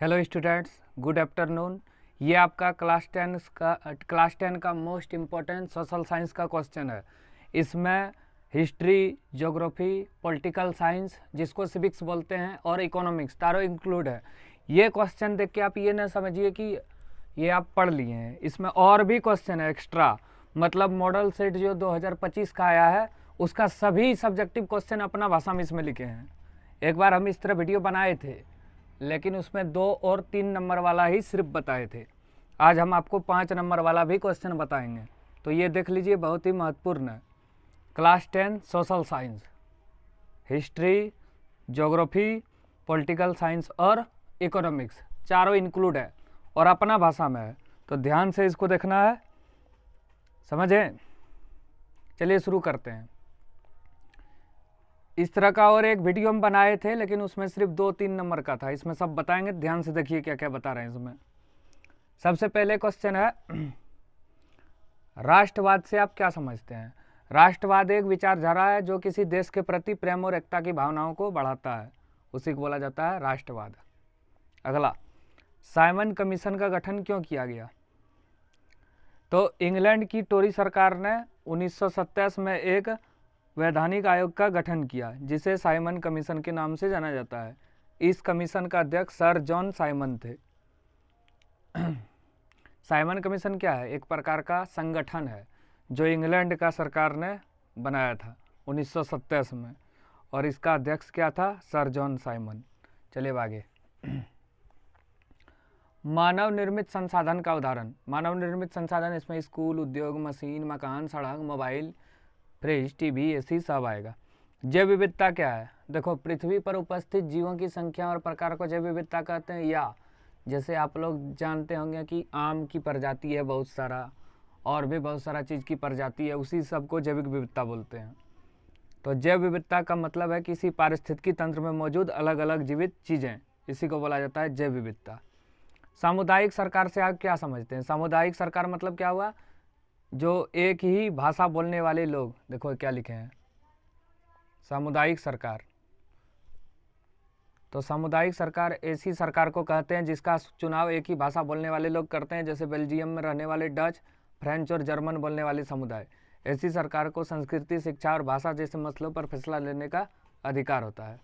Hello students, good afternoon. ये आपका class 10 का मोस्ट इम्पोर्टेंट सोशल साइंस का क्वेश्चन है। इसमें हिस्ट्री, ज्योग्राफी, पॉलिटिकल साइंस जिसको सिविक्स बोलते हैं और इकोनॉमिक्स तारों इंक्लूड है। ये क्वेश्चन देख के आप ये ना समझिए कि ये आप पढ़ लिए हैं, इसमें और भी क्वेश्चन है एक्स्ट्रा। मतलब मॉडल सेट जो 2025 का आया है उसका सभी सब्जेक्टिव क्वेश्चन अपना भाषा में इसमें लिखे हैं। एक बार हम इस तरह वीडियो बनाए थे लेकिन उसमें 2 और 3 नंबर वाला ही सिर्फ बताए थे। आज हम आपको 5 नंबर वाला भी क्वेश्चन बताएंगे, तो ये देख लीजिए, बहुत ही महत्वपूर्ण है। Class 10 social science, history, geography, political science और इकोनॉमिक्स चारों इंक्लूड है और अपना भाषा में है, तो ध्यान से इसको देखना है, समझे। चलिए शुरू करते हैं। इस तरह का और एक वीडियो हम बनाए थे लेकिन उसमें सिर्फ 2-3 नंबर का था, इसमें सब बताएंगे। ध्यान से देखिए क्या क्या बता रहे हैं इसमें। सबसे पहले क्वेश्चन है, राष्ट्रवाद से आप क्या समझते हैं। राष्ट्रवाद एक विचारधारा है जो किसी देश के प्रति प्रेम और एकता की भावनाओं को बढ़ाता है, उसी को बोला जाता है राष्ट्रवाद। अगला, साइमन कमीशन का गठन क्यों किया गया। तो इंग्लैंड की टोरी सरकार ने 1927 में एक वैधानिक आयोग का गठन किया जिसे साइमन कमीशन के नाम से जाना जाता है। इस कमीशन का अध्यक्ष सर जॉन साइमन थे। साइमन कमीशन क्या है, एक प्रकार का संगठन है जो इंग्लैंड का सरकार ने बनाया था 1927 में, और इसका अध्यक्ष क्या था, सर जॉन साइमन। चलिए आगे। मानव निर्मित संसाधन का उदाहरण। मानव निर्मित संसाधन इसमें स्कूल, उद्योग, मशीन, मकान, सड़क, मोबाइल, फ्रिज, टीवी, एसी सब आएगा। जैव विविधता क्या है। देखो, पृथ्वी पर उपस्थित जीवों की संख्या और प्रकार को जैव विविधता कहते हैं। या जैसे आप लोग जानते होंगे कि आम की प्रजाति है बहुत सारा, और भी बहुत सारा चीज़ की प्रजाति है, उसी सब को जैविक विविधता बोलते हैं। तो जैव विविधता का मतलब है किसी पारिस्थितिकी तंत्र में मौजूद अलग अलग जीवित चीज़ें, इसी को बोला जाता है जैव विविधता। सामुदायिक सरकार से आप क्या समझते हैं। सामुदायिक सरकार मतलब क्या हुआ, जो एक ही भाषा बोलने वाले लोग, देखो क्या लिखे हैं, सामुदायिक सरकार। तो सामुदायिक सरकार ऐसी सरकार को कहते हैं जिसका चुनाव एक ही भाषा बोलने वाले लोग करते हैं, जैसे बेल्जियम में रहने वाले डच, फ्रेंच और जर्मन बोलने वाले समुदाय। ऐसी सरकार को संस्कृति, शिक्षा और भाषा जैसे मसलों पर फैसला लेने का अधिकार होता है।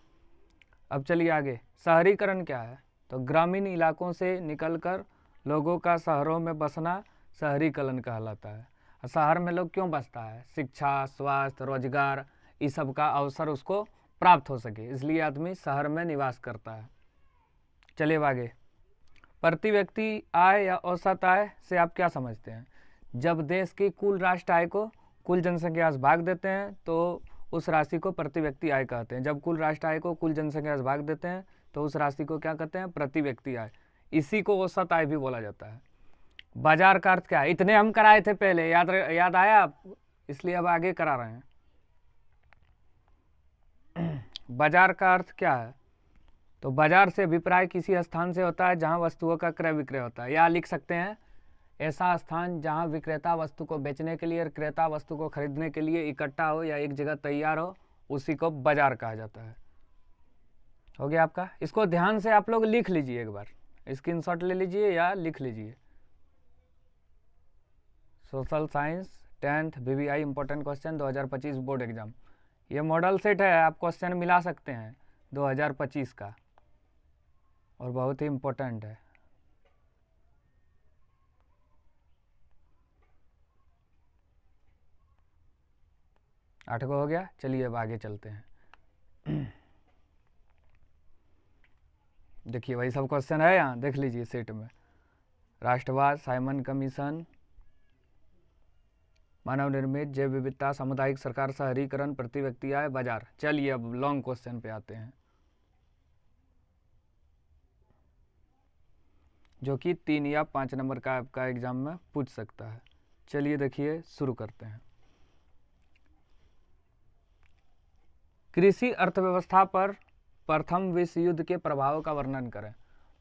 अब चलिए आगे। शहरीकरण क्या है। तो ग्रामीण इलाकों से निकलकर लोगों का शहरों में बसना शहरीकरण कहलाता है। शहर में लोग क्यों बसता है, शिक्षा, स्वास्थ्य, रोजगार, इस सब का अवसर उसको प्राप्त हो सके, इसलिए आदमी शहर में निवास करता है। चलिए आगे। प्रति व्यक्ति आय या औसत आय से आप क्या समझते हैं। जब देश की कुल राष्ट्र आय को कुल जनसंख्या से भाग देते हैं तो उस राशि को प्रति व्यक्ति आय कहते हैं। जब कुल राष्ट्र आय को कुल जनसंख्या से भाग देते हैं तो उस राशि को क्या कहते हैं, प्रति व्यक्ति आय। इसी को औसत आय भी बोला जाता है। बाजार का अर्थ क्या है, इतने हम कराए थे पहले, याद आया आप, इसलिए अब आगे करा रहे हैं। बाजार का अर्थ क्या है, तो बाजार से अभिप्राय किसी स्थान से होता है जहां वस्तुओं का क्रय विक्रय होता है, या लिख सकते हैं ऐसा स्थान जहां विक्रेता वस्तु को बेचने के लिए और क्रेता वस्तु को खरीदने के लिए इकट्ठा हो या एक जगह तैयार हो, उसी को बाजार कहा जाता है। हो गया आपका। इसको ध्यान से आप लोग लिख लीजिए, एक बार स्क्रीनशॉट ले लीजिए या लिख लीजिए। Social science 10th BBI important question 2025 board exam. ये मॉडल सेट है, आप क्वेश्चन मिला सकते हैं 2025 का, और बहुत ही इंपॉर्टेंट है। आठ को हो गया। चलिए अब आगे चलते हैं। देखिए वही सब क्वेश्चन है, यहाँ देख लीजिए सेट में। राष्ट्रवाद, साइमन कमीशन, मानव निर्मित, जैव विविधता, सामुदायिक सरकार, शहरीकरण, प्रति व्यक्ति आय, बाजार। चलिए अब लॉन्ग क्वेश्चन पे आते हैं, जो कि 3 या 5 नंबर का आपका एग्जाम में पूछ सकता है। चलिए देखिए शुरू करते हैं। कृषि अर्थव्यवस्था पर प्रथम विश्व युद्ध के प्रभाव का वर्णन करें।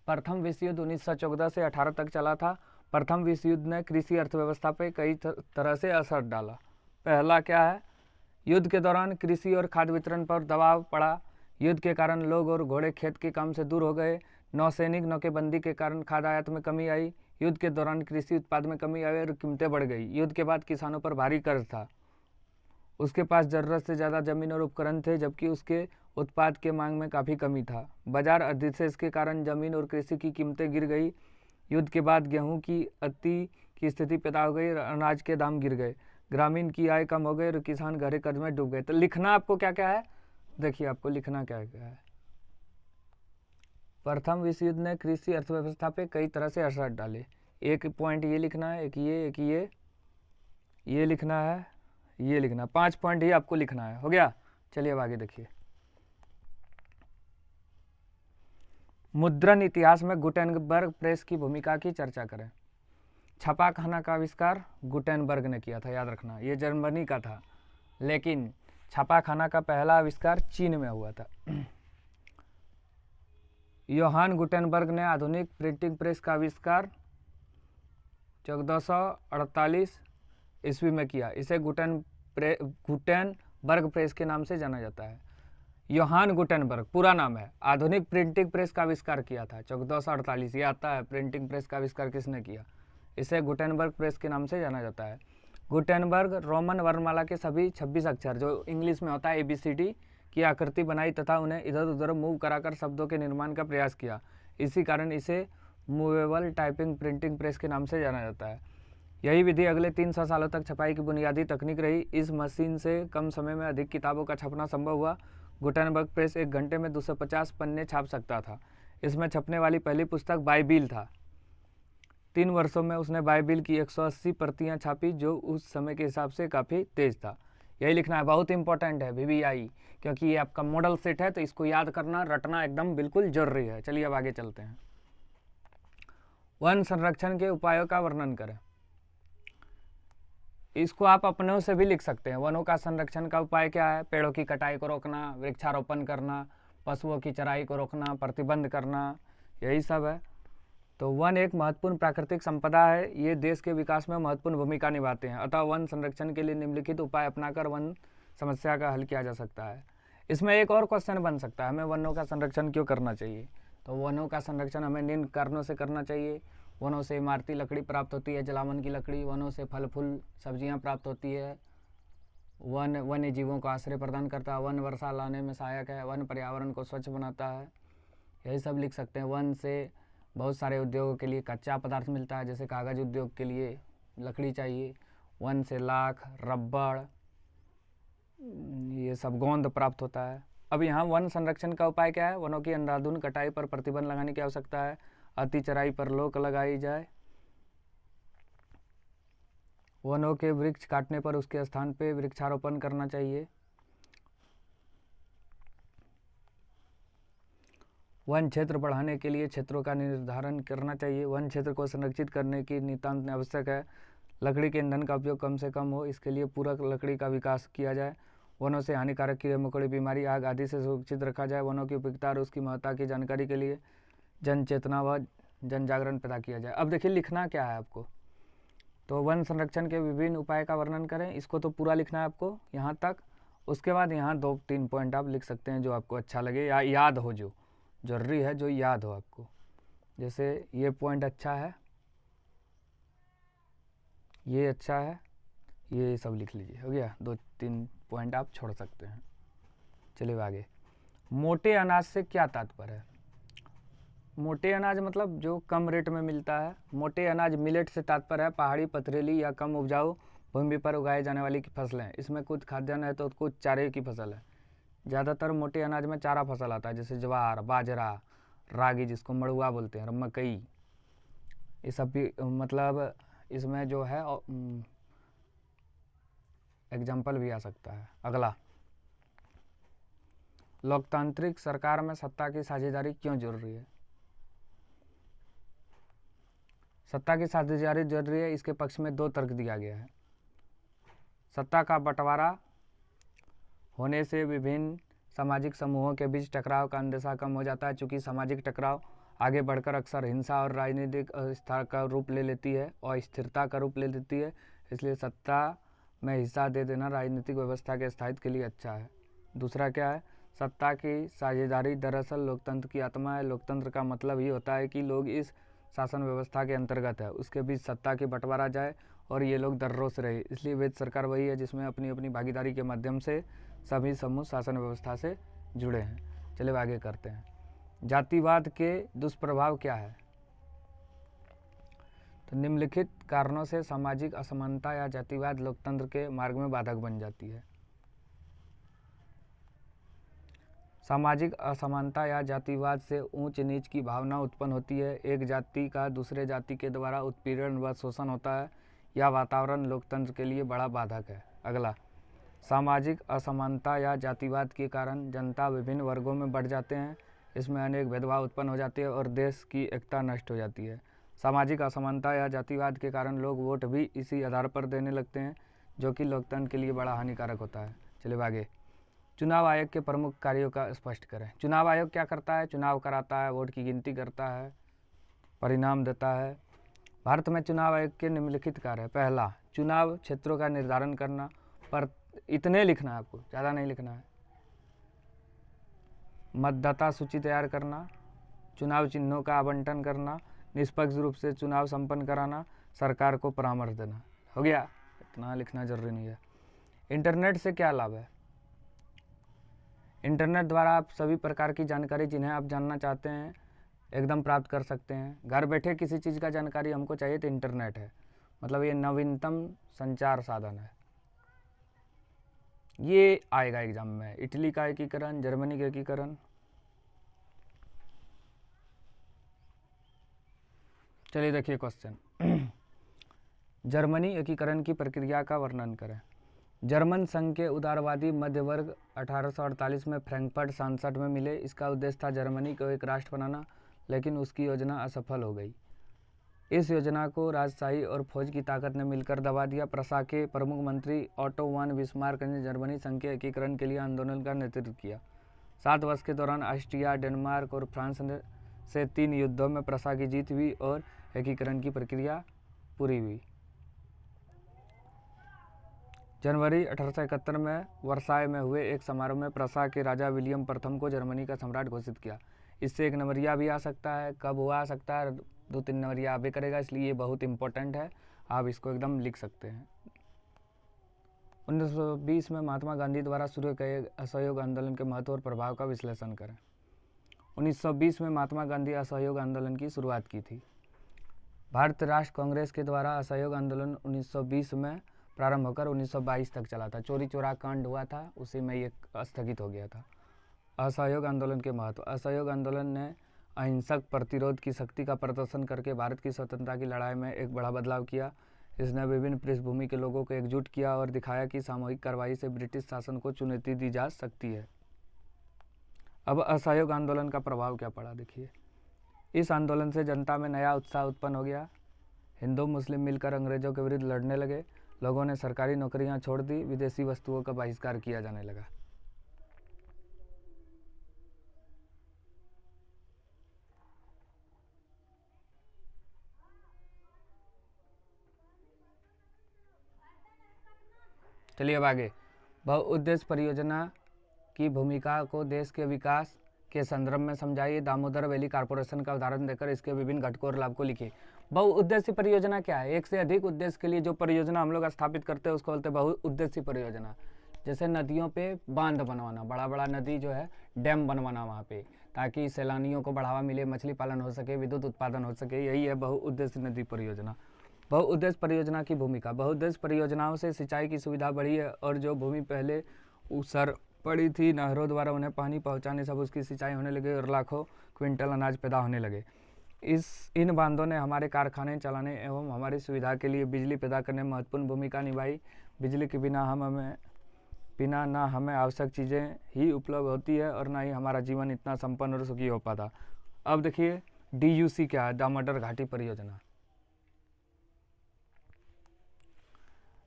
प्रथम विश्व युद्ध 1914 से 18 तक चला था। प्रथम विश्व युद्ध ने कृषि अर्थव्यवस्था पर कई तरह से असर डाला। पहला क्या है, युद्ध के दौरान कृषि और खाद्य वितरण पर दबाव पड़ा। युद्ध के कारण लोग और घोड़े खेत के काम से दूर हो गए। नौसैनिक नौकेबंदी के कारण खाद्य आयात में कमी आई। युद्ध के दौरान कृषि उत्पाद में कमी आई और कीमतें बढ़ गई। युद्ध के बाद किसानों पर भारी कर्ज था। उसके पास ज़रूरत से ज़्यादा जमीन और उपकरण थे, जबकि उसके उत्पाद के मांग में काफ़ी कमी था। बाजार अधिशेष के कारण जमीन और कृषि की कीमतें गिर गई। युद्ध के बाद गेहूं की अति की स्थिति पैदा हो गई और अनाज के दाम गिर गए। ग्रामीण की आय कम हो गई और किसान गहरे कर्ज में डूब गए। तो लिखना आपको क्या क्या है, देखिए आपको लिखना क्या क्या है। प्रथम विश्व युद्ध ने कृषि अर्थव्यवस्था पे कई तरह से असर डाले। एक पॉइंट ये लिखना है, एक ये लिखना है, ये लिखना, 5 पॉइंट ही आपको लिखना है। हो गया, चलिए अब आगे देखिए। मुद्रण इतिहास में गुटेनबर्ग प्रेस की भूमिका की चर्चा करें। छापाखाना का आविष्कार गुटेनबर्ग ने किया था, याद रखना। ये जर्मनी का था, लेकिन छापाखाना का पहला आविष्कार चीन में हुआ था। योहान गुटेनबर्ग ने आधुनिक प्रिंटिंग प्रेस का आविष्कार 1448 ईस्वी में किया। इसे गुटेनबर्ग प्रेस के नाम से जाना जाता है। योहान गुटेनबर्ग पूरा नाम है। आधुनिक प्रिंटिंग प्रेस का आविष्कार किया था 1448, ये आता है। प्रिंटिंग प्रेस का आविष्कार किसने किया? इसे गुटेनबर्ग प्रेस के नाम से जाना जाता है। गुटेनबर्ग रोमन वर्णमाला के सभी 26 अक्षर, जो इंग्लिश में होता है ABCD, की आकृति बनाई तथा उन्हें इधर उधर मूव कराकर शब्दों के निर्माण का प्रयास किया। इसी कारण इसे मूवेबल टाइपिंग प्रिंटिंग प्रेस के नाम से जाना जाता है। यही विधि अगले 300 सालों तक छपाई की बुनियादी तकनीक रही। इस मशीन से कम समय में अधिक किताबों का छपना संभव हुआ। गुटेनबर्ग प्रेस एक घंटे में 250 पन्ने छाप सकता था। इसमें छपने वाली पहली पुस्तक बाइबिल था। 3 वर्षों में उसने बाइबिल की 180 प्रतियां छापी, जो उस समय के हिसाब से काफ़ी तेज था। यही लिखना है, बहुत इंपॉर्टेंट है VBI, क्योंकि ये आपका मॉडल सेट है, तो इसको याद करना, रटना एकदम बिल्कुल जरूरी है। चलिए अब आगे चलते हैं। वन संरक्षण के उपायों का वर्णन करें। इसको आप अपनों से भी लिख सकते हैं। वनों का संरक्षण का उपाय क्या है? पेड़ों की कटाई को रोकना, वृक्षारोपण करना, पशुओं की चराई को रोकना, प्रतिबंध करना, यही सब है। तो वन एक महत्वपूर्ण प्राकृतिक संपदा है। ये देश के विकास में महत्वपूर्ण भूमिका निभाते हैं। अतः वन संरक्षण के लिए निम्नलिखित उपाय अपनाकर वन समस्या का हल किया जा सकता है। इसमें एक और क्वेश्चन बन सकता है, हमें वनों का संरक्षण क्यों करना चाहिए? तो वनों का संरक्षण हमें निम्न कारणों से करना चाहिए। वनों से इमारती लकड़ी प्राप्त होती है, जलावन की लकड़ी। वनों से फल फूल सब्जियां प्राप्त होती है। वन वन्य जीवों को आश्रय प्रदान करता है। वन वर्षा लाने में सहायक है। वन पर्यावरण को स्वच्छ बनाता है। यही सब लिख सकते हैं। वन से बहुत सारे उद्योगों के लिए कच्चा पदार्थ मिलता है, जैसे कागज उद्योग के लिए लकड़ी चाहिए। वन से लाख, रबड़, ये सब गोंद प्राप्त होता है। अब यहाँ वन संरक्षण का उपाय क्या है? वनों की अंधाधुंध कटाई पर प्रतिबंध लगाने की आवश्यकता है। अति चराई पर रोक लगाई जाए। वनों के वृक्ष काटने पर उसके स्थान पे वृक्षारोपण करना चाहिए। वन क्षेत्र बढ़ाने के लिए क्षेत्रों का निर्धारण करना चाहिए। वन क्षेत्र को संरक्षित करने की नितांत आवश्यक है। लकड़ी के ईंधन का उपयोग कम से कम हो, इसके लिए पूरक लकड़ी का विकास किया जाए। वनों से हानिकारक कीड़े मकोड़े, बीमारी, आग आदि से सुरक्षित रखा जाए। वनों की उपयोगिता और उसकी महत्ता की जानकारी के लिए जन चेतना व जन जागरण पैदा किया जाए। अब देखिए लिखना क्या है आपको। तो वन संरक्षण के विभिन्न उपाय का वर्णन करें, इसको तो पूरा लिखना है आपको यहाँ तक। उसके बाद यहाँ 2-3 पॉइंट आप लिख सकते हैं जो आपको अच्छा लगे या याद हो, जो जरूरी है, जो याद हो आपको। जैसे ये पॉइंट अच्छा है, ये अच्छा है, ये सब लिख लीजिए। हो गया, 2-3 पॉइंट आप छोड़ सकते हैं। चलिए आगे। मोटे अनाज से क्या तात्पर्य है? मोटे अनाज मतलब जो कम रेट में मिलता है। मोटे अनाज मिलेट से तात्पर्य है पहाड़ी, पथरीली या कम उपजाऊ भूमि पर उगाए जाने वाली की फसलें। इसमें कुछ खाद्यान्न है तो कुछ चारे की फसल है। ज़्यादातर मोटे अनाज में चारा फसल आता है, जैसे ज्वार, बाजरा, रागी, जिसको मड़ुआ बोलते हैं, मकई, ये सब भी मतलब इसमें जो है एग्जाम्पल भी आ सकता है। अगला, लोकतांत्रिक सरकार में सत्ता की साझेदारी क्यों जरूरी है? सत्ता की साझेदारी जरूरी है, इसके पक्ष में 2 तर्क दिया गया है। सत्ता का बंटवारा होने से विभिन्न सामाजिक समूहों के बीच टकराव का अंदेशा कम हो जाता है। चूँकि सामाजिक टकराव आगे बढ़कर अक्सर हिंसा और राजनीतिक अस्थिरता का रूप ले लेती है और स्थिरता का रूप ले लेती है, इसलिए सत्ता में हिस्सा दे देना राजनीतिक व्यवस्था के स्थायित्व के लिए अच्छा है। दूसरा क्या है? सत्ता की साझेदारी दरअसल लोकतंत्र की आत्मा है। लोकतंत्र का मतलब ही होता है कि लोग इस शासन व्यवस्था के अंतर्गत है उसके बीच सत्ता की बंटवारा जाए और ये लोग दर्रों से रहे। इसलिए वैध सरकार वही है जिसमें अपनी अपनी भागीदारी के माध्यम से सभी समूह शासन व्यवस्था से जुड़े हैं। चलिए आगे करते हैं। जातिवाद के दुष्प्रभाव क्या है? तो निम्नलिखित कारणों से सामाजिक असमानता या जातिवाद लोकतंत्र के मार्ग में बाधक बन जाती है। सामाजिक असमानता या जातिवाद से ऊंच नीच की भावना उत्पन्न होती है। एक जाति का दूसरे जाति के द्वारा उत्पीड़न व शोषण होता है। यह वातावरण लोकतंत्र के लिए बड़ा बाधक है। अगला, सामाजिक असमानता या जातिवाद के कारण जनता विभिन्न वर्गों में बढ़ जाते हैं। इसमें अनेक भेदभाव उत्पन्न हो जाते हैं और देश की एकता नष्ट हो जाती है। सामाजिक असमानता या जातिवाद के कारण लोग वोट भी इसी आधार पर देने लगते हैं, जो कि लोकतंत्र के लिए बड़ा हानिकारक होता है। चलिए आगे, चुनाव आयोग के प्रमुख कार्यों का स्पष्ट करें। चुनाव आयोग क्या करता है? चुनाव कराता है, वोट की गिनती करता है, परिणाम देता है। भारत में चुनाव आयोग के निम्नलिखित कार्य है। पहला, चुनाव क्षेत्रों का निर्धारण करना, पर इतने लिखना है आपको, ज़्यादा नहीं लिखना है। मतदाता सूची तैयार करना, चुनाव चिन्हों का आवंटन करना, निष्पक्ष रूप से चुनाव संपन्न कराना, सरकार को परामर्श देना। हो गया, इतना लिखना जरूरी नहीं है। इंटरनेट से क्या लाभ है? इंटरनेट द्वारा आप सभी प्रकार की जानकारी जिन्हें आप जानना चाहते हैं एकदम प्राप्त कर सकते हैं। घर बैठे किसी चीज़ का जानकारी हमको चाहिए तो इंटरनेट है, मतलब ये नवीनतम संचार साधन है। ये आएगा एग्जाम में। इटली का एकीकरण, जर्मनी का एकीकरण। चलिए देखिए क्वेश्चन। जर्मनी एकीकरण की प्रक्रिया का वर्णन करें। जर्मन संघ के उदारवादी मध्य वर्ग 1848 में फ्रैंकफर्ट सांसद में मिले। इसका उद्देश्य था जर्मनी को एक राष्ट्र बनाना, लेकिन उसकी योजना असफल हो गई। इस योजना को राजशाही और फौज की ताकत ने मिलकर दबा दिया। प्रशा के प्रमुख मंत्री ऑटो वन बिस्मार्क ने जर्मनी संघ के एकीकरण के लिए आंदोलन का नेतृत्व किया। 7 वर्ष के दौरान ऑस्ट्रिया, डेनमार्क और फ्रांस से 3 युद्धों में प्रशा की जीत हुई और एकीकरण की प्रक्रिया पूरी हुई। जनवरी 1871 में वर्साय में हुए एक समारोह में प्रशा के राजा विलियम प्रथम को जर्मनी का सम्राट घोषित किया। इससे एक नंबरिया भी आ सकता है, कब हुआ आ सकता है, 2-3 नंबरिया आ भी करेगा, इसलिए ये बहुत इंपॉर्टेंट है, आप इसको एकदम लिख सकते हैं। 1920 में महात्मा गांधी द्वारा शुरू किए असहयोग आंदोलन के महत्व और प्रभाव का विश्लेषण करें। 1920 में महात्मा गांधी असहयोग आंदोलन की शुरुआत की थी। भारतीय राष्ट्र कांग्रेस के द्वारा असहयोग आंदोलन 1920 में प्रारंभ होकर 1922 तक चला था। चोरी चोरा कांड हुआ था, उसी में ये स्थगित हो गया था। असहयोग आंदोलन के महत्व। असहयोग आंदोलन ने अहिंसक प्रतिरोध की शक्ति का प्रदर्शन करके भारत की स्वतंत्रता की लड़ाई में एक बड़ा बदलाव किया। इसने विभिन्न पृष्ठभूमि के लोगों को एकजुट किया और दिखाया कि सामूहिक कार्रवाई से ब्रिटिश शासन को चुनौती दी जा सकती है। अब असहयोग आंदोलन का प्रभाव क्या पड़ा देखिए। इस आंदोलन से जनता में नया उत्साह उत्पन्न हो गया। हिंदू मुस्लिम मिलकर अंग्रेजों के विरुद्ध लड़ने लगे। लोगों ने सरकारी नौकरियां छोड़ दी। विदेशी वस्तुओं का बहिष्कार किया जाने लगा। चलिए अब आगे, बहुउद्देश्य परियोजना की भूमिका को देश के विकास के संदर्भ में समझाइए। दामोदर वैली कॉरपोरेशन का उदाहरण देकर इसके विभिन्न घटकों और लाभ को लिखिए। बहुउद्देशीय परियोजना क्या है? एक से अधिक उद्देश्य के लिए जो परियोजना हम लोग स्थापित करते हैं उसको बोलते हैं बहुउद्देशीय परियोजना। जैसे नदियों पे बांध बनवाना, बड़ा बड़ा नदी जो है डैम बनवाना वहाँ पे, ताकि सैलानियों को बढ़ावा मिले, मछली पालन हो सके, विद्युत उत्पादन हो सके, यही है बहुउद्देशीय नदी परियोजना। बहुउद्देश्य परियोजना की भूमिका। बहुउद्देश्य परियोजनाओं से सिंचाई की सुविधा बढ़ी है और जो भूमि पहले ऊसर पड़ी थी, नहरों द्वारा उन्हें पानी पहुंचाने से उसकी सिंचाई होने लगी और लाखों क्विंटल अनाज पैदा होने लगे। इन बांधों ने हमारे कारखाने चलाने एवं हमारी सुविधा के लिए बिजली पैदा करने में महत्वपूर्ण भूमिका निभाई। बिजली के बिना ना हमें आवश्यक चीज़ें ही उपलब्ध होती है और ना ही हमारा जीवन इतना संपन्न और सुखी हो पाता। अब देखिए DUC क्या है? दामोदर घाटी परियोजना।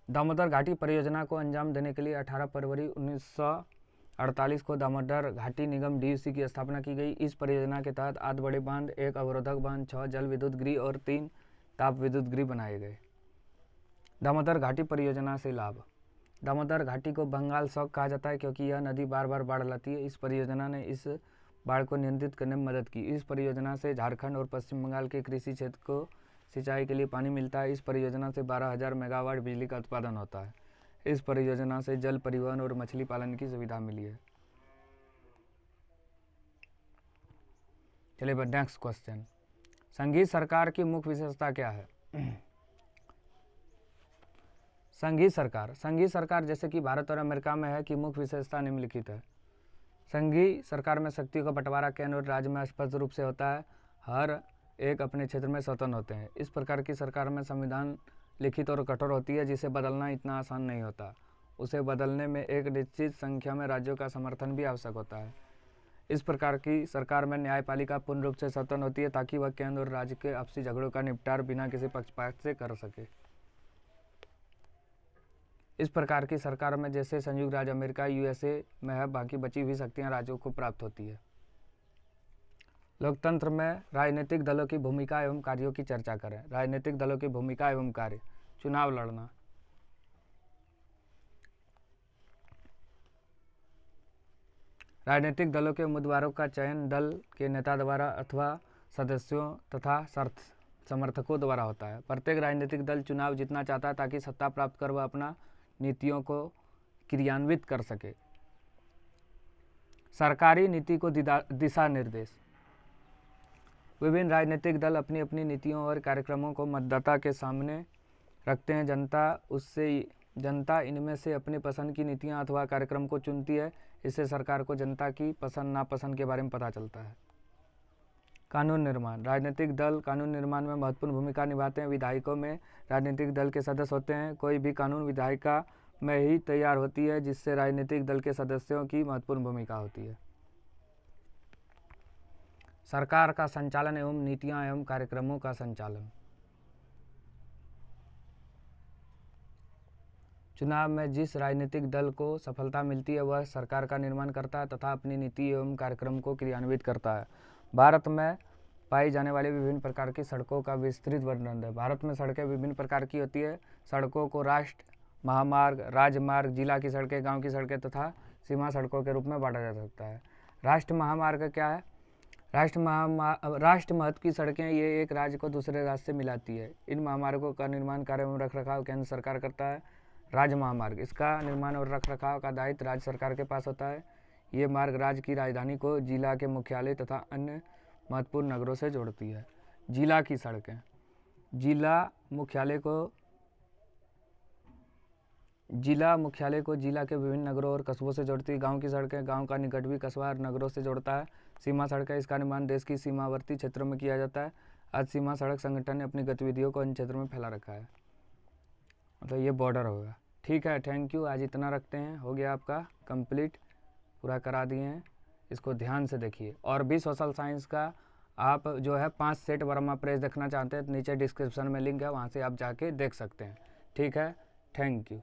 दामोदर घाटी परियोजना को अंजाम देने के लिए 18 फरवरी 1948 को दामोदर घाटी निगम DUC की स्थापना की गई। इस परियोजना के तहत 8 बड़े बांध, 1 अवरोधक बांध, 6 जल विद्युत गृह और 3 ताप विद्युत गृह बनाए गए। दामोदर घाटी परियोजना से लाभ। दामोदर घाटी को बंगाल सौक कहा जाता है क्योंकि यह नदी बार बार बाढ़ लाती है। इस परियोजना ने इस बाढ़ को नियंत्रित करने में मदद की। इस परियोजना से झारखंड और पश्चिम बंगाल के कृषि क्षेत्र को सिंचाई के लिए पानी मिलता है। इस परियोजना से 12,000 मेगावाट बिजली का उत्पादन होता है। इस परियोजना से जल परिवहन और मछली पालन की सुविधा मिली है। चलिए नेक्स्ट क्वेश्चन, संघीय सरकार की मुख्य विशेषता क्या है? संघीय सरकार जैसे कि भारत और अमेरिका में है कि मुख्य विशेषता निम्नलिखित है। संघीय सरकार में शक्ति का बंटवारा केंद्र और राज्य में स्पष्ट रूप से होता है। हर एक अपने क्षेत्र में स्वतंत्र होते हैं। इस प्रकार की सरकार में संविधान लिखित और कठोर होती है, जिसे बदलना इतना आसान नहीं होता। उसे बदलने में एक निश्चित संख्या में राज्यों का समर्थन भी आवश्यक होता है। इस प्रकार की सरकार में न्यायपालिका पूर्ण रूप से स्वतंत्र होती है ताकि वह केंद्र और राज्य के आपसी झगड़ों का निपटारा बिना किसी पक्षपात से कर सके। इस प्रकार की सरकार में जैसे संयुक्त राज्य अमेरिका यूएसए में है, बाकी बची हुई शक्तियां राज्यों को प्राप्त होती है। लोकतंत्र में राजनीतिक दलों की भूमिका एवं कार्यों की चर्चा करें। राजनीतिक दलों की भूमिका एवं कार्य, चुनाव लड़ना, राजनीतिक दलों के उम्मीदवारों का चयन दल के नेता द्वारा अथवा सदस्यों तथा समर्थकों द्वारा होता है। प्रत्येक राजनीतिक दल चुनाव जीतना चाहता है ताकि सत्ता प्राप्त कर वह अपना नीतियों को क्रियान्वित कर सके। सरकारी नीति को दिशा निर्देश, विभिन्न राजनीतिक दल अपनी अपनी नीतियों और कार्यक्रमों को मतदाता के सामने रखते हैं। जनता इनमें से अपनी पसंद की नीतियां अथवा कार्यक्रम को चुनती है। इससे सरकार को जनता की पसंद नापसंद के बारे में पता चलता है। कानून निर्माण, राजनीतिक दल कानून निर्माण में महत्वपूर्ण भूमिका निभाते हैं। विधायकों में राजनीतिक दल के सदस्य होते हैं। कोई भी कानून विधायिका में ही तैयार होती है, जिससे राजनीतिक दल के सदस्यों की महत्वपूर्ण भूमिका होती है। सरकार का संचालन एवं नीतियां एवं कार्यक्रमों का संचालन, चुनाव में जिस राजनीतिक दल को सफलता मिलती है वह सरकार का निर्माण करता है तथा अपनी नीति एवं कार्यक्रम को क्रियान्वित करता है। भारत में पाई जाने वाली विभिन्न प्रकार की सड़कों का विस्तृत वर्णन है। भारत में सड़कें विभिन्न प्रकार की होती है। सड़कों को राष्ट्र महामार्ग, राजमार्ग, जिला की सड़कें, गांव की सड़कें तथा सीमा सड़कों के रूप में बांटा जा सकता है। राष्ट्र महामार्ग क्या है? राष्ट्र महत्व की सड़कें ये एक राज्य को दूसरे राज्य से मिलाती है। इन महामार्गों का निर्माण कार्य एवं रखरखाव केंद्र सरकार करता है। राज्य महामार्ग, इसका निर्माण और रखरखाव का दायित्व राज्य सरकार के पास होता है। ये मार्ग राज्य की राजधानी को जिला के मुख्यालय तथा अन्य महत्वपूर्ण नगरों से जोड़ती है। जिला की सड़कें, जिला मुख्यालय को जिला के विभिन्न नगरों और कस्बों से जोड़ती है। गांव की सड़कें, गांव का निकटवर्ती कस्बा नगरों से जोड़ता है। सीमा सड़कें, इसका निर्माण देश की सीमावर्ती क्षेत्रों में किया जाता है। आज सीमा सड़क संगठन ने अपनी गतिविधियों को इन क्षेत्रों में फैला रखा है, मतलब ये बॉर्डर होगा। ठीक है, थैंक यू। आज इतना रखते हैं, हो गया आपका कंप्लीट, पूरा करा दिए हैं। इसको ध्यान से देखिए। और भी सोशल साइंस का आप जो है 5 सेट वर्मा प्रेस देखना चाहते हैं तो नीचे डिस्क्रिप्शन में लिंक है, वहाँ से आप जाके देख सकते हैं। ठीक है, थैंक यू।